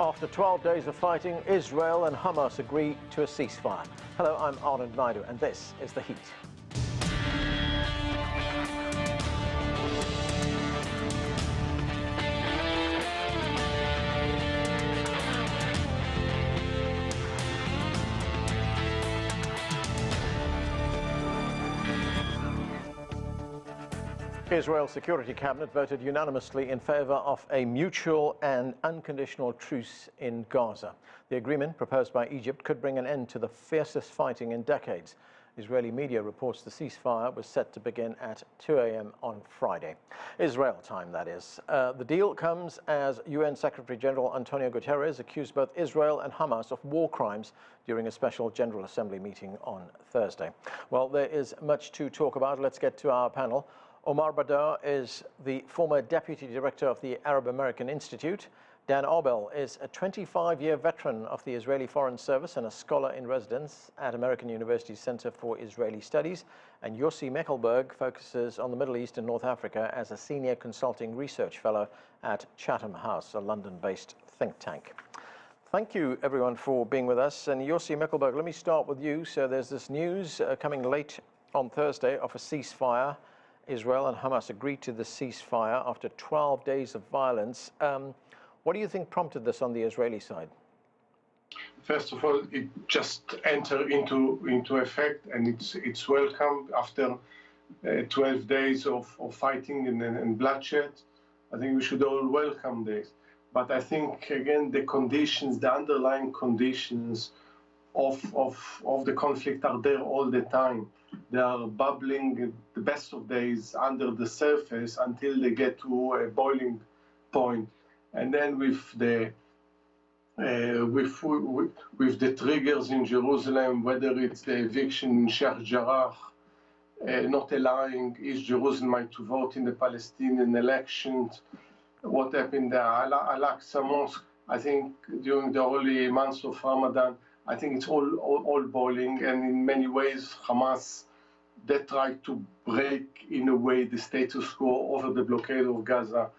After 12 days of fighting, Israel and Hamas agree to a ceasefire. Hello, I'm Arnold Naidu, and this is The Heat. Israel's Security Cabinet voted unanimously in favor of a mutual and unconditional truce in Gaza. The agreement proposed by Egypt could bring an end to the fiercest fighting in decades. Israeli media reports the ceasefire was set to begin at 2 a.m. on Friday. Israel time, that is. The deal comes as UN Secretary-General Antonio Guterres accused both Israel and Hamas of war crimes during a special General Assembly meeting on Thursday. Well, there is much to talk about. Let's get to our panel. Omar Baddar is the former Deputy Director of the Arab American Institute. Dan Arbell is a 25-year veteran of the Israeli Foreign Service and a scholar in residence at American University's Center for Israeli Studies. And Yossi Mekelberg focuses on the Middle East and North Africa as a senior consulting research fellow at Chatham House, a London-based think tank. Thank you, everyone, for being with us. And Yossi Mekelberg, let me start with you. So there's this news coming late on Thursday of a ceasefire. Israel and Hamas agreed to the ceasefire after 12 days of violence. What do you think prompted this on the Israeli side? First of all, it just entered into effect, and it's welcome after 12 days of fighting and bloodshed. I think we should all welcome this. But I think, again, the conditions, the underlying conditions of the conflict are there all the time. They are bubbling the best of days under the surface until they get to a boiling point. And then with the triggers in Jerusalem, whether it's the eviction in Sheikh Jarrah, not allowing East Jerusalem to vote in the Palestinian elections, what happened there, Al-Aqsa Mosque, I think during the early months of Ramadan, I think it's all boiling, and in many ways, Hamas, they tried to break, in a way, the status quo over the blockade of Gaza,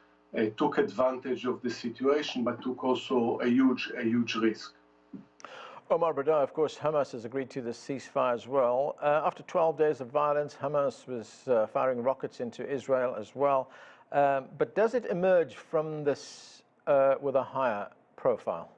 took advantage of the situation, but took also a huge risk. Omar Baddar, of course, Hamas has agreed to the ceasefire as well. After 12 days of violence, Hamas was firing rockets into Israel as well. But does it emerge from this with a higher profile?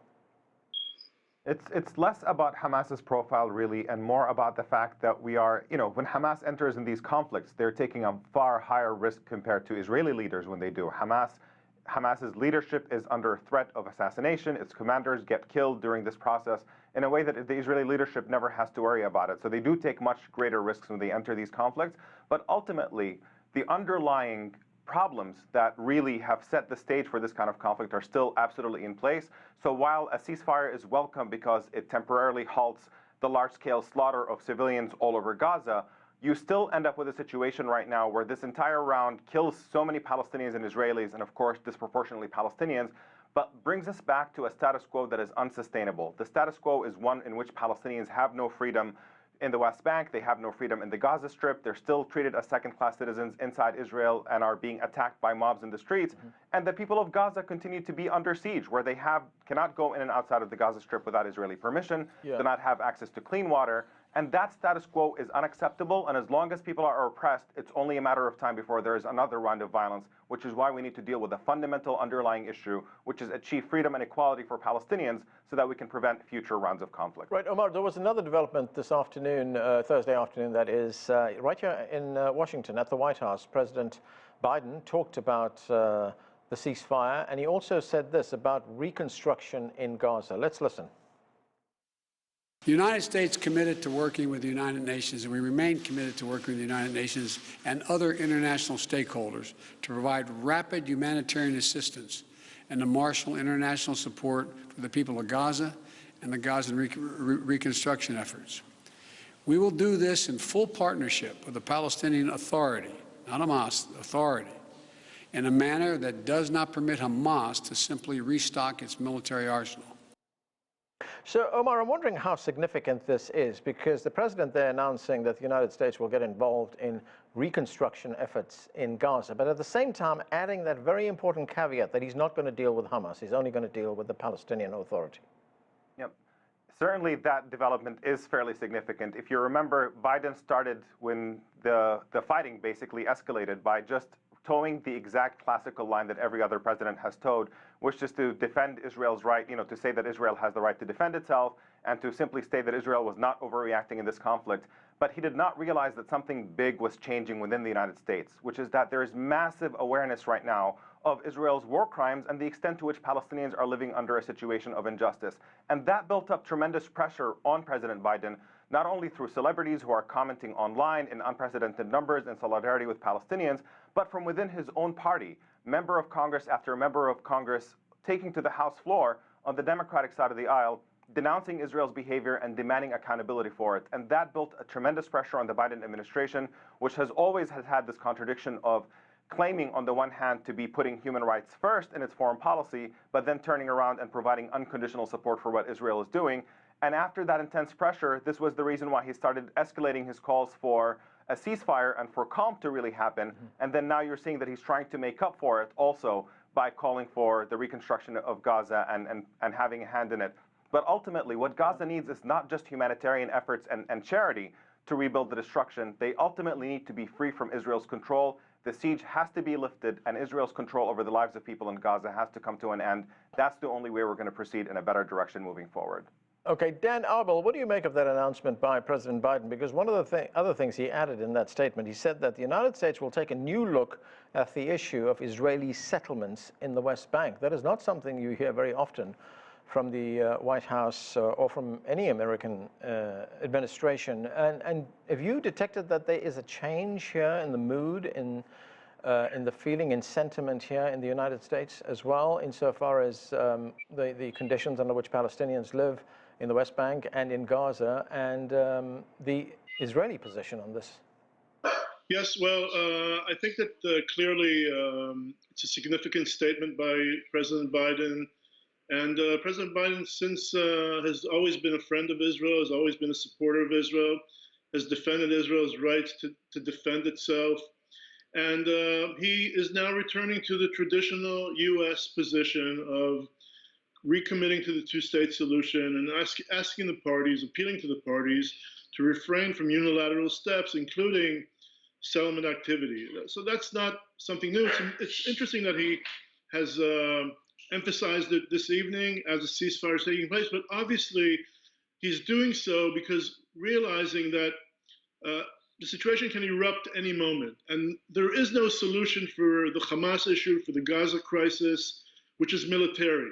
It's less about Hamas's profile, really, and more about the fact that we are, when Hamas enters in these conflicts, they're taking a far higher risk compared to Israeli leaders when they do. Hamas's leadership is under threat of assassination. Its commanders get killed during this process in a way that the Israeli leadership never has to worry about it. So they do take much greater risks when they enter these conflicts. But ultimately, the underlying problems that really have set the stage for this kind of conflict are still absolutely in place. So while a ceasefire is welcome because it temporarily halts the large-scale slaughter of civilians all over Gaza, you still end up with a situation right now where this entire round kills so many Palestinians and Israelis, and of course disproportionately Palestinians, but brings us back to a status quo that is unsustainable. The status quo is one in which Palestinians have no freedom in the West Bank, they have no freedom in the Gaza Strip, they're still treated as second-class citizens inside Israel and are being attacked by mobs in the streets, and the people of Gaza continue to be under siege, where they cannot go in and outside of the Gaza Strip without Israeli permission, do not have access to clean water, and that status quo is unacceptable, and as long as people are oppressed, it's only a matter of time before there is another round of violence, which is why we need to deal with the fundamental underlying issue, which is achieve freedom and equality for Palestinians so that we can prevent future rounds of conflict. Right, Omar, there was another development this afternoon, Thursday afternoon, that is, right here in Washington at the White House. President Biden talked about the ceasefire, and he also said this about reconstruction in Gaza. Let's listen. The United States committed to working with the United Nations, and we remain committed to working with the United Nations and other international stakeholders to provide rapid humanitarian assistance and to marshal international support for the people of Gaza and the Gaza reconstruction efforts. We will do this in full partnership with the Palestinian Authority, not Hamas, Authority, in a manner that does not permit Hamas to simply restock its military arsenal. So, Omar, I'm wondering how significant this is, because the president there announcing that the United States will get involved in reconstruction efforts in Gaza, but at the same time adding that very important caveat that he's not going to deal with Hamas, he's only going to deal with the Palestinian Authority. Yep. Certainly that development is fairly significant. If you remember, Biden started when the fighting basically escalated by just towing the exact classical line that every other president has towed, which is to defend Israel's right, to say that Israel has the right to defend itself and to simply state that Israel was not overreacting in this conflict. But he did not realize that something big was changing within the United States, which is that there is massive awareness right now of Israel's war crimes and the extent to which Palestinians are living under a situation of injustice. And that built up tremendous pressure on President Biden, not only through celebrities who are commenting online in unprecedented numbers in solidarity with Palestinians, but from within his own party, member of Congress after member of Congress taking to the House floor on the Democratic side of the aisle, denouncing Israel's behavior and demanding accountability for it. And that built a tremendous pressure on the Biden administration, which has always had this contradiction of claiming on the one hand to be putting human rights first in its foreign policy, but then turning around and providing unconditional support for what Israel is doing. And after that intense pressure, this was the reason why he started escalating his calls for a ceasefire and for calm to really happen. And then now you're seeing that he's trying to make up for it also by calling for the reconstruction of Gaza and having a hand in it. But ultimately, what Gaza needs is not just humanitarian efforts and charity to rebuild the destruction. They ultimately need to be free from Israel's control. The siege has to be lifted, and Israel's control over the lives of people in Gaza has to come to an end. That's the only way we're going to proceed in a better direction moving forward. Okay, Dan Arbell, what do you make of that announcement by President Biden? Because one of the other things he added in that statement, he said that the United States will take a new look at the issue of Israeli settlements in the West Bank. That is not something you hear very often from the White House or from any American administration. And have you detected that there is a change here in the mood, in the feeling, in sentiment here in the United States as well, insofar as the conditions under which Palestinians live in the West Bank and in Gaza, and the Israeli position on this? Yes, well, I think that clearly it's a significant statement by President Biden. And President Biden, since has always been a friend of Israel, has always been a supporter of Israel, has defended Israel's rights to defend itself. And he is now returning to the traditional U.S. position of recommitting to the two-state solution and asking the parties, appealing to the parties to refrain from unilateral steps, including settlement activity. So that's not something new. It's interesting that he has emphasized it this evening as a ceasefire is taking place, but obviously he's doing so because realizing that the situation can erupt any moment. And there is no solution for the Hamas issue, for the Gaza crisis, which is military.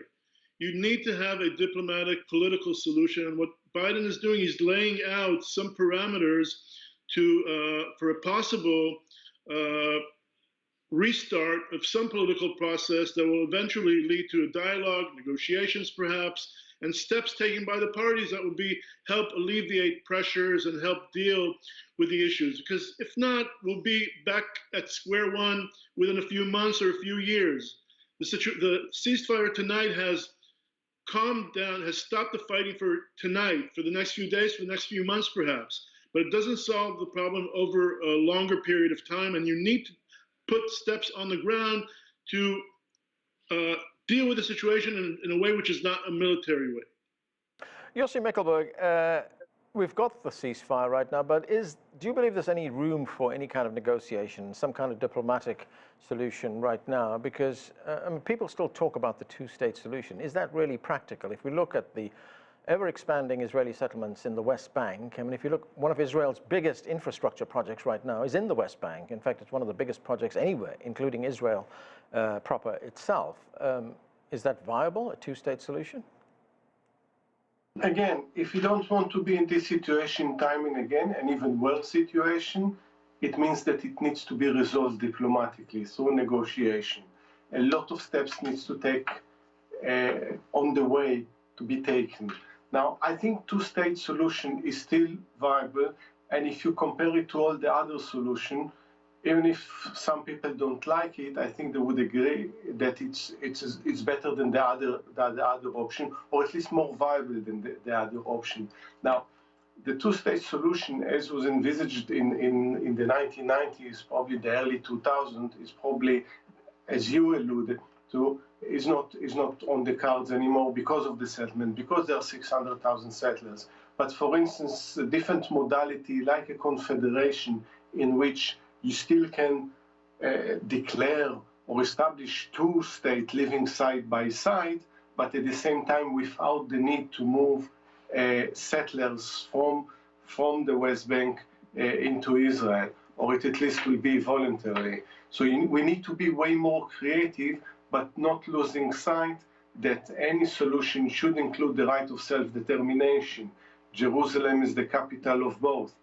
You need to have a diplomatic, political solution. And what Biden is doing, he's laying out some parameters for a possible restart of some political process that will eventually lead to a dialogue, negotiations perhaps, and steps taken by the parties that would help alleviate pressures and help deal with the issues. Because if not, we'll be back at square one within a few months or a few years. The ceasefire tonight has calmed down, has stopped the fighting for tonight, for the next few days, for the next few months perhaps. But it doesn't solve the problem over a longer period of time, and you need to put steps on the ground to deal with the situation in a way which is not a military way. Yossi Mekelberg, we've got the ceasefire right now, but do you believe there's any room for any kind of negotiation, some kind of diplomatic solution right now? Because people still talk about the two-state solution. Is that really practical? If we look at the ever-expanding Israeli settlements in the West Bank, I mean, if you look, one of Israel's biggest infrastructure projects right now is in the West Bank. In fact, it's one of the biggest projects anywhere, including Israel proper itself. Is that viable, a two-state solution? Again, if you don't want to be in this situation time and again, an even worse situation, it means that it needs to be resolved diplomatically through negotiation. A lot of steps needs to take on the way to be taken. Now, I think two-state solution is still viable, and if you compare it to all the other solutions, even if some people don't like it, I think they would agree that it's better than the other option, or at least more viable than the other option. Now, the two-state solution, as was envisaged in the 1990s, probably the early 2000s, is probably, as you alluded to, is not on the cards anymore because of the settlement, because there are 600,000 settlers. But for instance, a different modality like a confederation in which you still can declare or establish two states living side by side, but at the same time without the need to move settlers from the West Bank into Israel, or it at least will be voluntary. So we need to be way more creative, but not losing sight that any solution should include the right of self-determination. Jerusalem is the capital of both.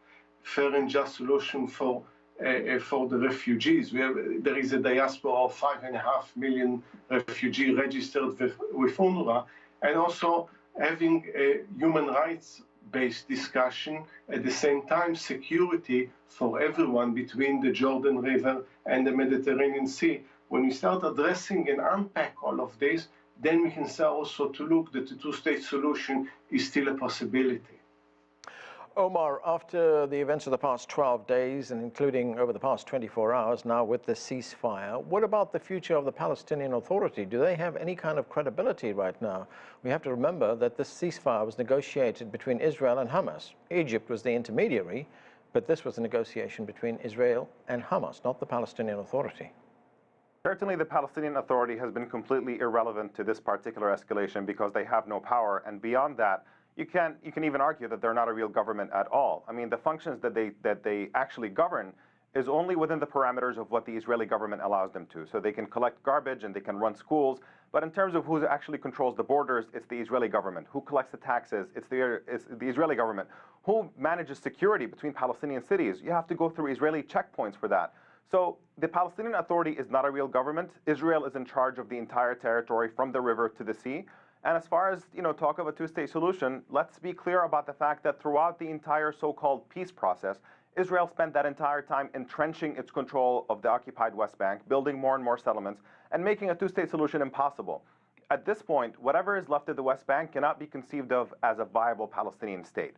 Fair and just solution for the refugees. There is a diaspora of 5.5 million refugees registered with UNRWA, and also having a human rights-based discussion, at the same time security for everyone between the Jordan River and the Mediterranean Sea. When we start addressing and unpack all of this, then we can start also to look that the two-state solution is still a possibility. Omar, after the events of the past 12 days, and including over the past 24 hours now with the ceasefire, what about the future of the Palestinian Authority? Do they have any kind of credibility right now? We have to remember that this ceasefire was negotiated between Israel and Hamas. Egypt was the intermediary, but this was a negotiation between Israel and Hamas, not the Palestinian Authority. Certainly, the Palestinian Authority has been completely irrelevant to this particular escalation because they have no power, and beyond that, you can even argue that they're not a real government at all. I mean, the functions that they actually govern is only within the parameters of what the Israeli government allows them to. So they can collect garbage and they can run schools, but in terms of who actually controls the borders, it's the Israeli government. Who collects the taxes? It's the Israeli government. Who manages security between Palestinian cities? You have to go through Israeli checkpoints for that. So the Palestinian Authority is not a real government. Israel is in charge of the entire territory from the river to the sea. And as far as, talk of a two-state solution, let's be clear about the fact that throughout the entire so-called peace process, Israel spent that entire time entrenching its control of the occupied West Bank, building more and more settlements, and making a two-state solution impossible. At this point, whatever is left of the West Bank cannot be conceived of as a viable Palestinian state.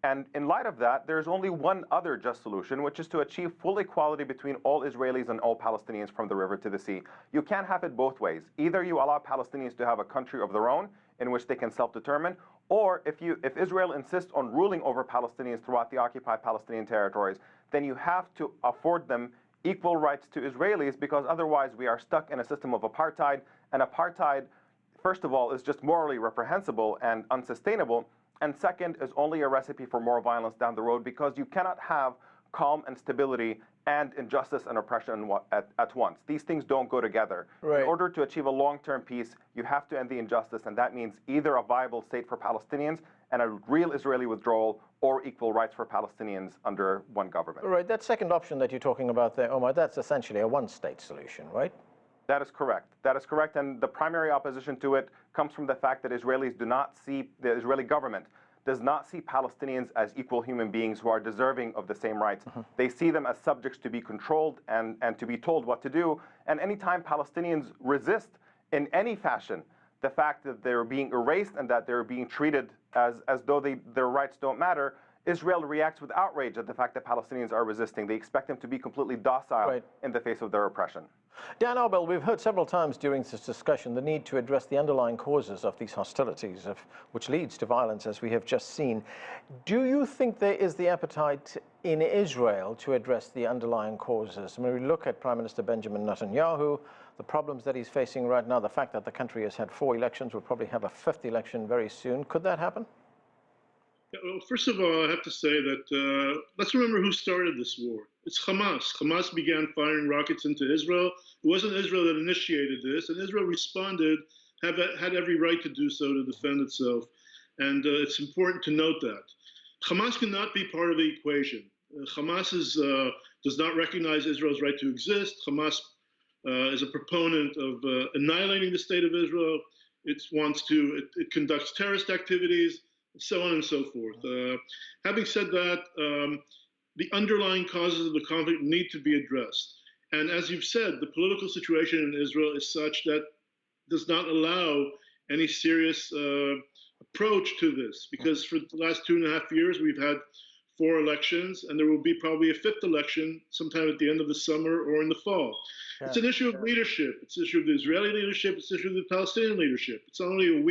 And in light of that, there's only one other just solution, which is to achieve full equality between all Israelis and all Palestinians from the river to the sea. You can't have it both ways. Either you allow Palestinians to have a country of their own in which they can self-determine, or if Israel insists on ruling over Palestinians throughout the occupied Palestinian territories, then you have to afford them equal rights to Israelis, because otherwise we are stuck in a system of apartheid. And apartheid, first of all, is just morally reprehensible and unsustainable. And second, is only a recipe for more violence down the road, because you cannot have calm and stability and injustice and oppression at once. These things don't go together. Right. In order to achieve a long-term peace, you have to end the injustice, and that means either a viable state for Palestinians and a real Israeli withdrawal, or equal rights for Palestinians under one government. Right, that second option that you're talking about there, Omar, that's essentially a one-state solution, right? That is correct. That is correct, and the primary opposition to it comes from the fact that Israelis do not see, the Israeli government does not see Palestinians as equal human beings who are deserving of the same rights. They see them as subjects to be controlled and to be told what to do. And anytime Palestinians resist in any fashion the fact that they're being erased and that they're being treated as though their rights don't matter, Israel reacts with outrage at the fact that Palestinians are resisting. They expect them to be completely docile in the face of their oppression. Dan Arbell, we've heard several times during this discussion the need to address the underlying causes of these hostilities, which leads to violence, as we have just seen. Do you think there is the appetite in Israel to address the underlying causes? When we look at Prime Minister Benjamin Netanyahu, the problems that he's facing right now, the fact that the country has had 4 elections, will probably have a 5th election very soon. Could that happen? Well, first of all, I have to say that let's remember who started this war. It's Hamas. Hamas began firing rockets into Israel. It wasn't Israel that initiated this, and Israel responded, had every right to do so to defend itself. And it's important to note that. Hamas cannot be part of the equation. Hamas does not recognize Israel's right to exist. Hamas is a proponent of annihilating the state of Israel. It conducts terrorist activities, so on and so forth. Having said that, the underlying causes of the conflict need to be addressed. And as you've said, the political situation in Israel is such that does not allow any serious approach to this, because for the last 2.5 years we've had 4 elections, and there will be probably a 5th election sometime at the end of the summer or in the fall. Yeah. It's an issue of leadership. It's an issue of the Israeli leadership. It's an issue of the Palestinian leadership. It's only the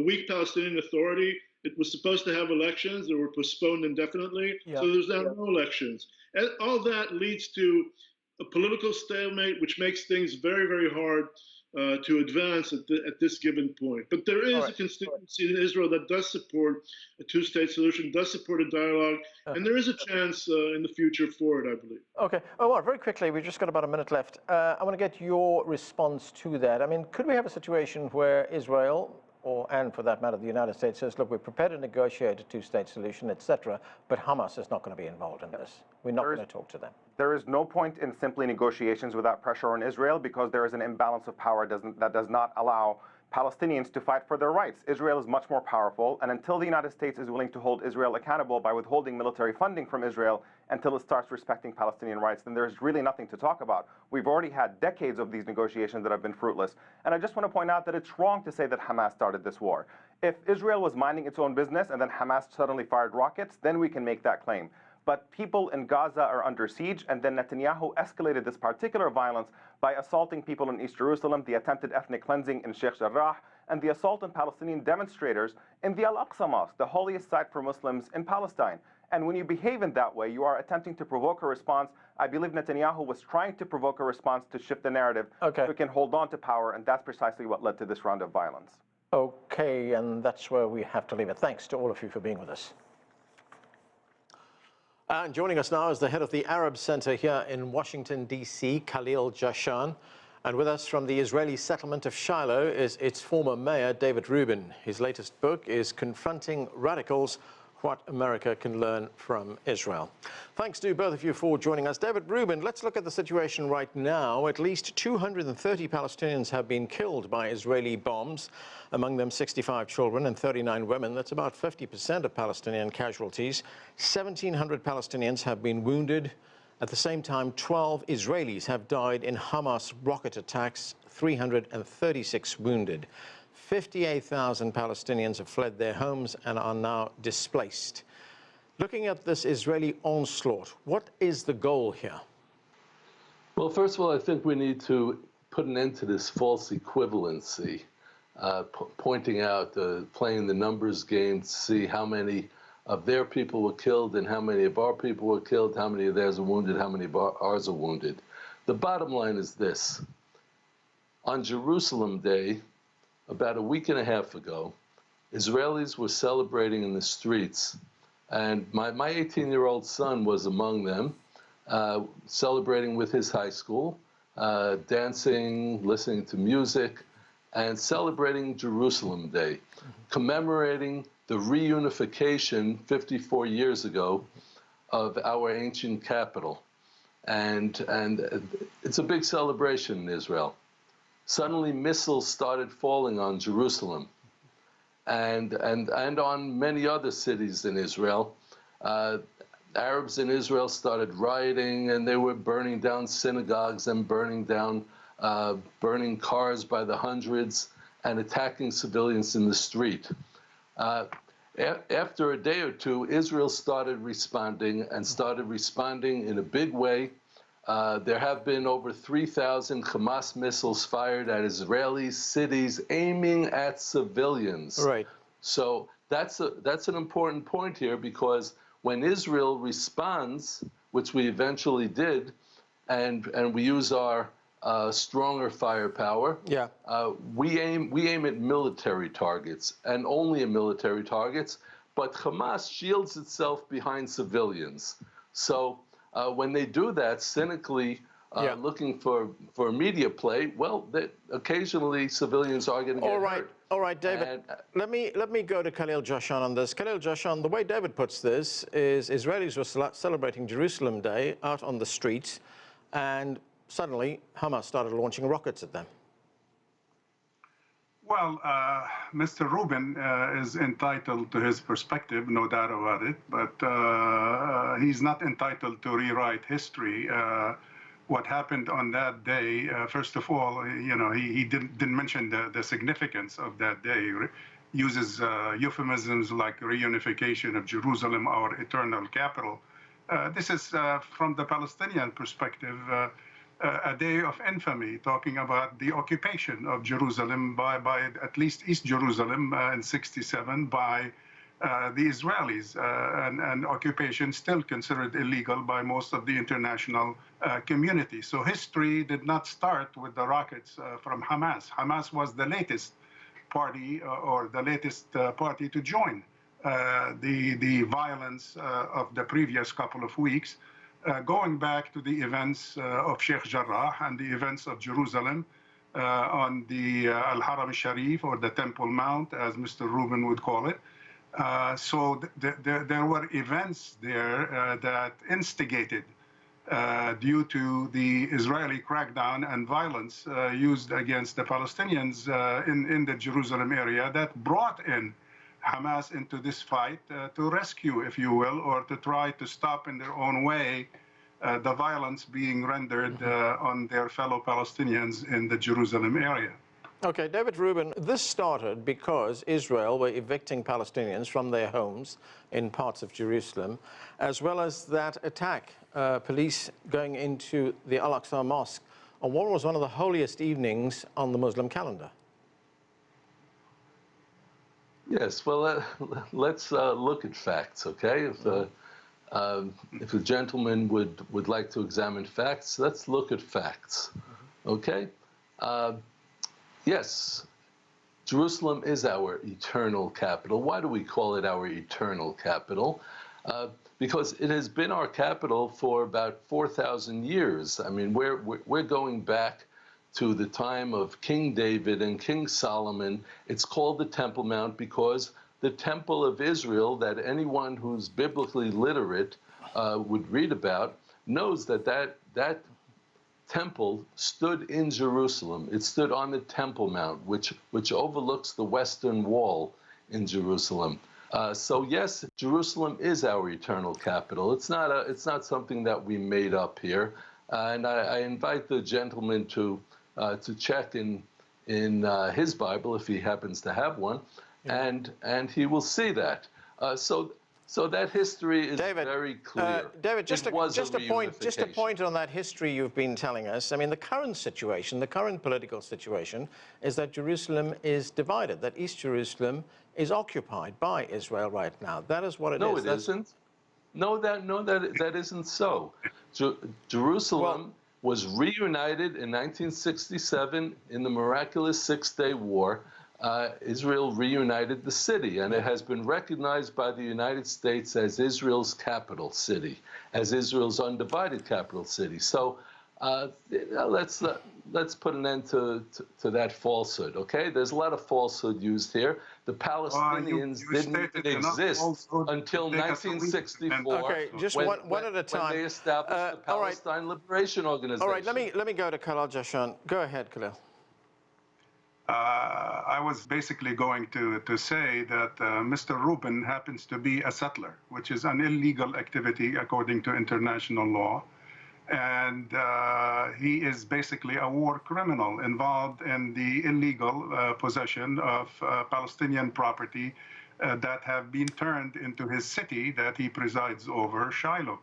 weak Palestinian Authority. It was supposed to have elections that were postponed indefinitely, so there's now no elections. And all that leads to a political stalemate, which makes things very, very hard to advance at this given point. But there is a constituency in Israel that does support a 2-state solution, does support a dialogue, and there is a chance in the future for it, I believe. Okay. Omar, very quickly, we've just got about a minute left. I want to get your response to that. I mean, could we have a situation where Israel, and for that matter, the United States says, look, we're prepared to negotiate a 2-state solution, etc., but Hamas is not going to be involved in this. We're not going to talk to them. There is no point in simply negotiations without pressure on Israel, because there is an imbalance of power that does not allow Palestinians to fight for their rights. Israel is much more powerful, and until the United States is willing to hold Israel accountable by withholding military funding from Israel until it starts respecting Palestinian rights, then there's really nothing to talk about. We've already had decades of these negotiations that have been fruitless. And I just want to point out that it's wrong to say that Hamas started this war. If Israel was minding its own business and then Hamas suddenly fired rockets, then we can make that claim. But people in Gaza are under siege, and then Netanyahu escalated this particular violence by assaulting people in East Jerusalem, the attempted ethnic cleansing in Sheikh Jarrah, and the assault on Palestinian demonstrators in the Al-Aqsa Mosque, the holiest site for Muslims in Palestine. And when you behave in that way, you are attempting to provoke a response. I believe Netanyahu was trying to provoke a response to shift the narrative so he can hold on to power, and that's precisely what led to this round of violence. Okay, and that's where we have to leave it. Thanks to all of you for being with us. And joining us now is the head of the Arab Center here in Washington, D.C., Khalil Jahshan. And with us from the Israeli settlement of Shiloh is its former mayor, David Rubin. His latest book is Confronting Radicals: What America Can Learn from Israel. Thanks to both of you for joining us. David Rubin, let's look at the situation right now. At least 230 Palestinians have been killed by Israeli bombs, among them 65 children and 39 women. That's about 50% of Palestinian casualties. 1,700 Palestinians have been wounded. At the same time, 12 Israelis have died in Hamas rocket attacks, 336 wounded. 58,000 Palestinians have fled their homes and are now displaced. Looking at this Israeli onslaught, what is the goal here? Well, first of all, I think we need to put an end to this false equivalency, pointing out, playing the numbers game to see how many of their people were killed and how many of our people were killed, how many of theirs are wounded, how many of ours are wounded. The bottom line is this. On Jerusalem Day, about a week and a half ago, Israelis were celebrating in the streets, and my 18-year-old son was among them, celebrating with his high school, dancing, listening to music, and celebrating Jerusalem Day, commemorating the reunification 54 years ago of our ancient capital. And it's a big celebration in Israel. Suddenly missiles started falling on Jerusalem and on many other cities in Israel. Arabs in Israel started rioting, and they were burning down synagogues and burning cars by the hundreds and attacking civilians in the street. After a day or two, Israel started responding in a big way. There have been over 3,000 Hamas missiles fired at Israeli cities aiming at civilians. Right. So that's an important point here, because when Israel responds, which we eventually did, and we use our stronger firepower, we aim at military targets, and only at military targets, but Hamas shields itself behind civilians. So when they do that, cynically looking for media play, well, occasionally civilians are going to get hurt. All right, David, let me go to Khalil Jahshan on this. Khalil Jahshan, the way David puts this is Israelis were celebrating Jerusalem Day out on the streets, and suddenly Hamas started launching rockets at them. Well, Mr. Rubin is entitled to his perspective, no doubt about it, but he's not entitled to rewrite history. what happened on that day, first of all, he didn't mention the significance of that day. Uses euphemisms like reunification of Jerusalem, our eternal capital. This is, from the Palestinian perspective, a day of infamy, talking about the occupation of Jerusalem by at least East Jerusalem in '67 by the Israelis, and occupation still considered illegal by most of the international community. So history did not start with the rockets from Hamas. Hamas was the latest party or the latest party to join the violence of the previous couple of weeks, going back to the events of Sheikh Jarrah and the events of Jerusalem on the Al-Haram al-Sharif, or the Temple Mount, as Mr. Rubin would call it. So there were events there that instigated, due to the Israeli crackdown and violence used against the Palestinians in the Jerusalem area, that brought in Hamas into this fight to rescue, if you will, or to try to stop in their own way the violence being rendered on their fellow Palestinians in the Jerusalem area. Okay, David Rubin, this started because Israel were evicting Palestinians from their homes in parts of Jerusalem, as well as that attack, police going into the Al-Aqsa Mosque on what was one of the holiest evenings on the Muslim calendar. Yes, well, let's look at facts, okay? If the gentleman would like to examine facts, let's look at facts, okay? Yes, Jerusalem is our eternal capital. Why do we call it our eternal capital? Because it has been our capital for about 4,000 years. I mean, we're going back to the time of King David and King Solomon. It's called the Temple Mount because the Temple of Israel, that anyone who's biblically literate would read about, knows that temple stood in Jerusalem. It stood on the Temple Mount, which overlooks the Western Wall in Jerusalem. So yes, Jerusalem is our eternal capital. It's not something that we made up here. And I invite the gentleman to check in his Bible if he happens to have one, and he will see that. So that history is very clear. David, just a point on that history you've been telling us. I mean, the current situation, the current political situation, is that Jerusalem is divided, that East Jerusalem is occupied by Israel right now. That is what it is. No, it isn't. No, that isn't so. Jerusalem was reunited in 1967 in the miraculous Six-Day War. Israel reunited the city, and it has been recognized by the United States as Israel's capital city, as Israel's undivided capital city. So let's put an end to that falsehood, okay? There's a lot of falsehood used here. The Palestinians didn't even exist until 1964, okay, just one at a time. When they established the Palestine Liberation Organization. All right, let me go to Khalil Jahshan. Go ahead, Khalil. I was basically going to say that Mr. Rubin happens to be a settler, which is an illegal activity according to international law. And he is basically a war criminal involved in the illegal possession of Palestinian property that have been turned into his city that he presides over, Shiloh.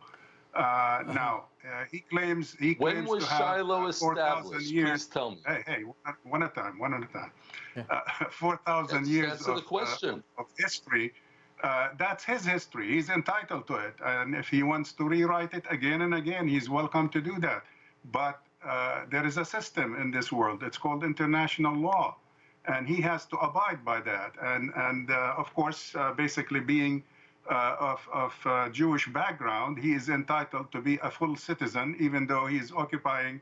Now, he claims when was to have Shiloh established? Years. Please tell me. Hey, one at a time. 4,000 years of history. That's his history. He's entitled to it. And if he wants to rewrite it again and again, he's welcome to do that. But there is a system in this world. It's called international law. And he has to abide by that. And of course, basically being of Jewish background, he is entitled to be a full citizen, even though he's occupying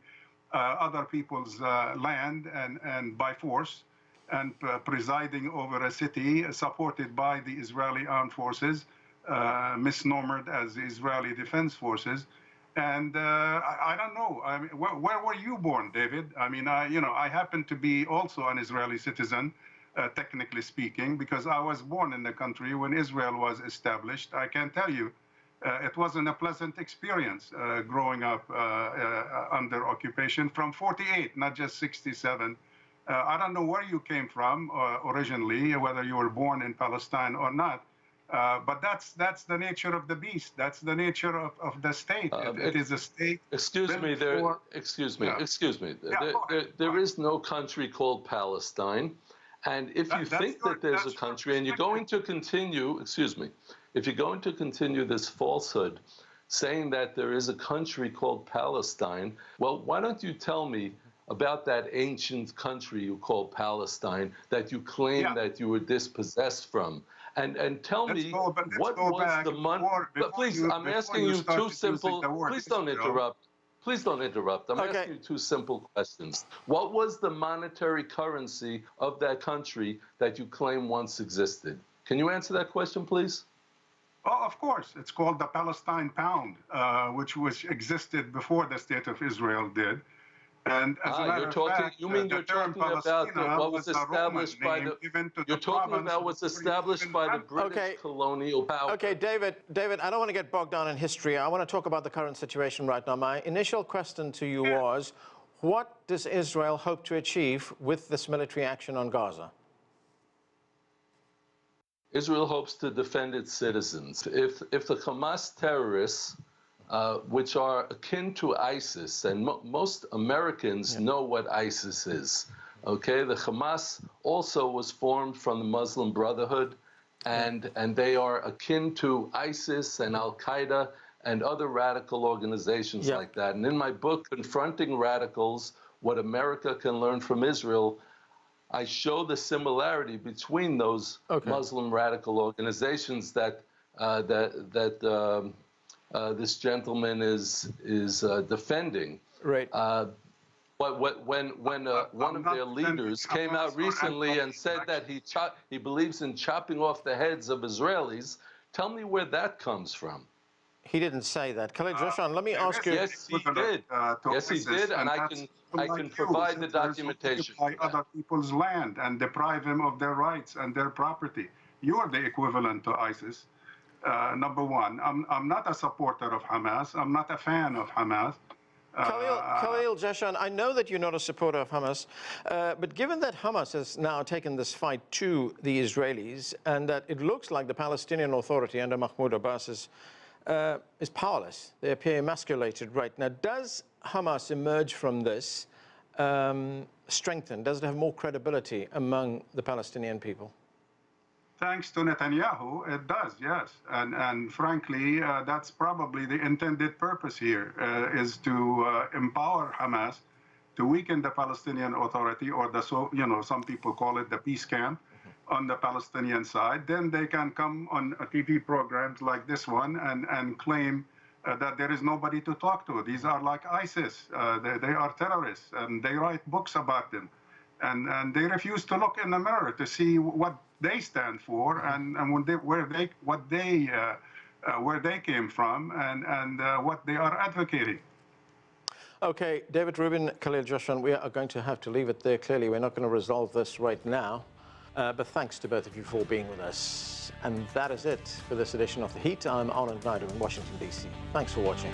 other people's land and by force, and presiding over a city supported by the Israeli armed forces, misnomered as the Israeli Defense Forces. And I don't know. I mean, where were you born, David? I mean, I happen to be also an Israeli citizen, technically speaking, because I was born in the country when Israel was established. I can tell you It wasn't a pleasant experience growing up under occupation from 48, not just 67. I don't know where you came from originally, whether you were born in Palestine or not, but that's the nature of the beast. That's the nature of the state. It is a state. Excuse me. There is no country called Palestine. And if you think that there's a country and you're going to continue, if you're going to continue this falsehood, saying that there is a country called Palestine, well, why don't you tell me about that ancient country you call Palestine that you claim that you were dispossessed from? And tell me what was the money. Please, I'm asking you two simple. Please don't interrupt. Please don't interrupt. I'm asking you two simple questions. What was the monetary currency of that country that you claim once existed? Can you answer that question, please? Oh, of course. It's called the Palestine pound, which existed before the State of Israel did. And as a matter of fact, you're talking about what was established by the. You're talking about what's established by the British colonial power. Okay, David, I don't want to get bogged down in history. I want to talk about the current situation right now. My initial question to you was, what does Israel hope to achieve with this military action on Gaza? Israel hopes to defend its citizens. If the Hamas terrorists, which are akin to ISIS, and most Americans know what ISIS is. Okay, the Hamas also was formed from the Muslim Brotherhood, and they are akin to ISIS and Al Qaeda and other radical organizations like that. And in my book, Confronting Radicals: What America Can Learn from Israel, I show the similarity between those Muslim radical organizations that this gentleman is defending. Right. When one of their leaders came out recently and said that he believes in chopping off the heads of Israelis, tell me where that comes from. He didn't say that. Khalil Jahshan, let me ask you. Yes, he did. Yes, he did, and I can provide the documentation. By other people's land and deprive them of their rights and their property. You are the equivalent to ISIS. Number one, I'm not a supporter of Hamas. I'm not a fan of Hamas. Khalil Jahshan, I know that you're not a supporter of Hamas, but given that Hamas has now taken this fight to the Israelis and that it looks like the Palestinian Authority under Mahmoud Abbas is powerless, they appear emasculated right now, does Hamas emerge from this strengthened? Does it have more credibility among the Palestinian people? Thanks to Netanyahu, it does, yes. And frankly, that's probably the intended purpose here, is to empower Hamas, to weaken the Palestinian Authority, or some people call it the peace camp, on the Palestinian side. Then they can come on TV programs like this one and claim that there is nobody to talk to. These are like ISIS. They are terrorists, and they write books about them. And they refuse to look in the mirror to see what they stand for and where they came from and what they are advocating. Okay, David, Rubin, Khalil Jahshan, we are going to have to leave it there. Clearly, we're not going to resolve this right now. But thanks to both of you for being with us. And that is it for this edition of The Heat. I'm Omar in Washington, D.C. Thanks for watching.